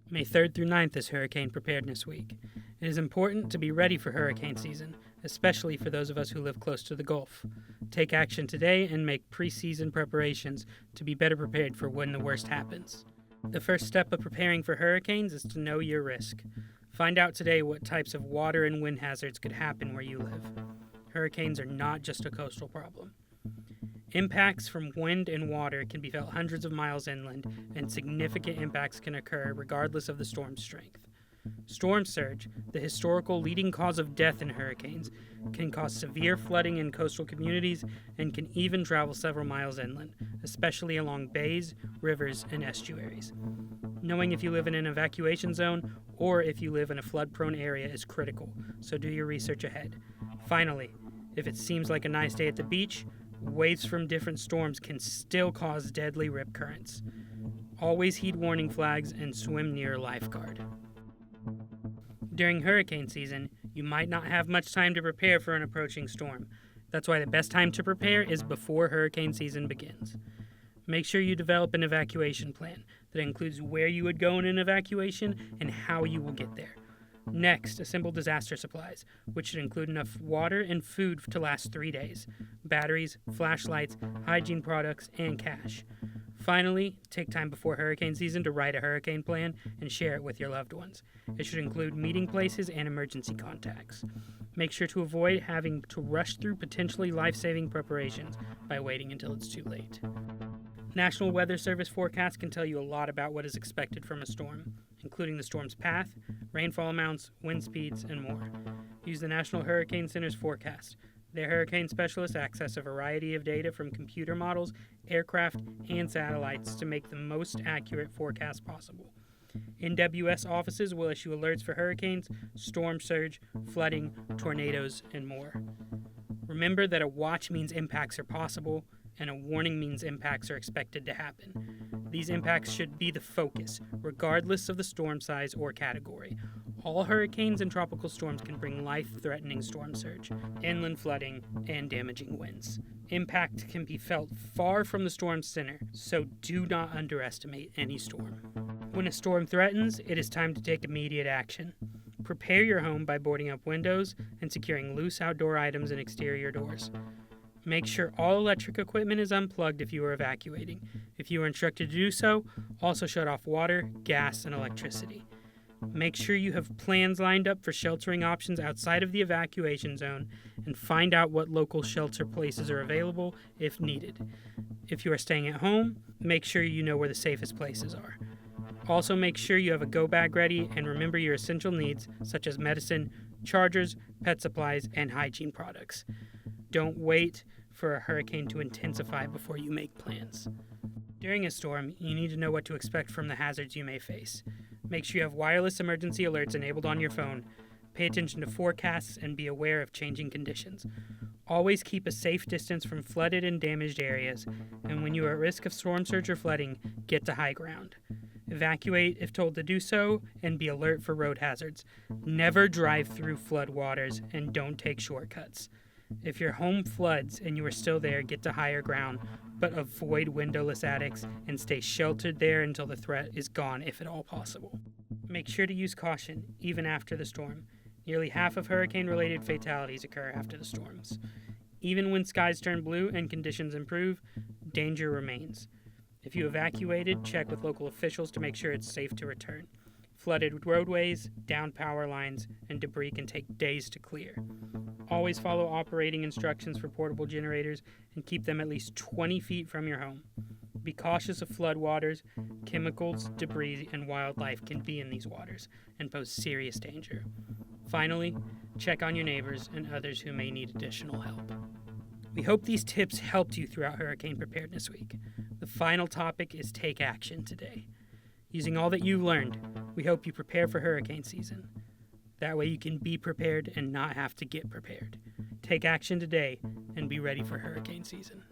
May 3rd through 9th is Hurricane Preparedness Week. It is important to be ready for hurricane season, especially for those of us who live close to the Gulf. Take action today and make pre-season preparations to be better prepared for when the worst happens. The first step of preparing for hurricanes is to know your risk. Find out today what types of water and wind hazards could happen where you live. Hurricanes are not just a coastal problem. Impacts from wind and water can be felt hundreds of miles inland, and significant impacts can occur regardless of the storm's strength. Storm surge, the historical leading cause of death in hurricanes, can cause severe flooding in coastal communities and can even travel several miles inland, especially along bays, rivers, and estuaries. Knowing if you live in an evacuation zone or if you live in a flood-prone area is critical, so do your research ahead. Finally, if it seems like a nice day at the beach, waves from different storms can still cause deadly rip currents. Always heed warning flags and swim near a lifeguard. During hurricane season, you might not have much time to prepare for an approaching storm. That's why the best time to prepare is before hurricane season begins. Make sure you develop an evacuation plan that includes where you would go in an evacuation and how you will get there. Next, assemble disaster supplies, which should include enough water and food to last 3 days, batteries, flashlights, hygiene products, and cash. Finally, take time before hurricane season to write a hurricane plan and share it with your loved ones. It should include meeting places and emergency contacts. Make sure to avoid having to rush through potentially life-saving preparations by waiting until it's too late. National Weather Service forecasts can tell you a lot about what is expected from a storm, including the storm's path, rainfall amounts, wind speeds, and more. Use the National Hurricane Center's forecast. Their hurricane specialists access a variety of data from computer models, aircraft, and satellites to make the most accurate forecast possible. NWS offices will issue alerts for hurricanes, storm surge, flooding, tornadoes, and more. Remember that a watch means impacts are possible, and a warning means impacts are expected to happen. These impacts should be the focus, regardless of the storm size or category. All hurricanes and tropical storms can bring life-threatening storm surge, inland flooding, and damaging winds. Impact can be felt far from the storm's center, so do not underestimate any storm. When a storm threatens, it is time to take immediate action. Prepare your home by boarding up windows and securing loose outdoor items and exterior doors. Make sure all electric equipment is unplugged if you are evacuating. If you are instructed to do so, also shut off water, gas, and electricity. Make sure you have plans lined up for sheltering options outside of the evacuation zone and find out what local shelter places are available if needed. If you are staying at home, make sure you know where the safest places are. Also make sure you have a go bag ready and remember your essential needs such as medicine, chargers, pet supplies, and hygiene products. Don't wait for a hurricane to intensify before you make plans. During a storm, you need to know what to expect from the hazards you may face. Make sure you have wireless emergency alerts enabled on your phone. Pay attention to forecasts and be aware of changing conditions. Always keep a safe distance from flooded and damaged areas, and when you are at risk of storm surge or flooding, get to high ground. Evacuate if told to do so, and be alert for road hazards. Never drive through flood waters, and don't take shortcuts. If your home floods and you are still there, get to higher ground, but avoid windowless attics and stay sheltered there until the threat is gone if at all possible. Make sure to use caution, even after the storm. Nearly half of hurricane-related fatalities occur after the storms. Even when skies turn blue and conditions improve, danger remains. If you evacuated, check with local officials to make sure it's safe to return. Flooded roadways, downed power lines, and debris can take days to clear. Always follow operating instructions for portable generators and keep them at least 20 feet from your home. Be cautious of flood waters. Chemicals, debris, and wildlife can be in these waters and pose serious danger. Finally, check on your neighbors and others who may need additional help. We hope these tips helped you throughout Hurricane Preparedness Week. The final topic is take action today. Using all that you've learned, we hope you prepare for hurricane season. That way you can be prepared and not have to get prepared. Take action today and be ready for hurricane season.